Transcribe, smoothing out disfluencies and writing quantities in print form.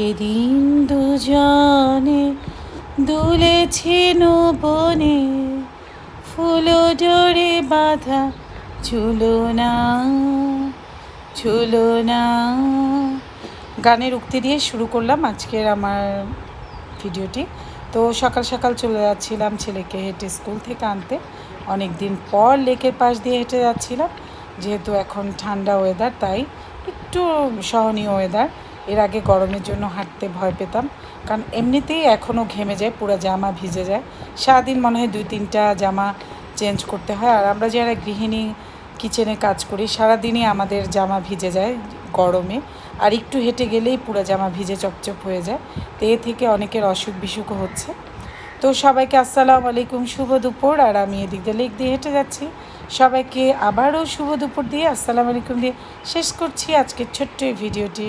এদিন দুজনে দুলেছে বনে, ফুল ডোরে বাঁধা ঝুলনা ঝুলনা। গানের উক্তি দিয়ে শুরু করলাম আজকের আমার ভিডিওটি। তো সকাল সকাল চলে যাচ্ছিলাম ছেলেকে হেঁটে স্কুল থেকে আনতে। অনেক দিন পর লেকের পাশ দিয়ে হেঁটে যাচ্ছিলাম, যেহেতু এখন ঠান্ডা ওয়েদার, তাই একটু সহনীয় ওয়েদার। এর আগে গরমের জন্য হাঁটতে ভয় পেতাম, কারণ এমনিতেই এখনও ঘেমে যায়, পুরো জামা ভিজে যায়। সারাদিন মনে হয় 2-3টা জামা চেঞ্জ করতে হয়। আর আমরা যারা গৃহিণী কিচেনে কাজ করি, সারাদিনই আমাদের জামা ভিজে যায় গরমে, আর একটু হেঁটে গেলেই পুরো জামা ভিজে চপচপ হয়ে যায়। তো এ থেকে অনেকের অসুখ বিসুখও হচ্ছে। তো সবাইকে আসসালামু আলাইকুম, শুভ দুপুর। আর আমি এদিক দিয়ে লেক দিয়ে হেঁটে যাচ্ছি। সবাইকে আবারও শুভ দুপুর দিয়ে আসসালামু আলাইকুম দিয়ে শেষ করছি আজকের ছোট্ট এই ভিডিওটি।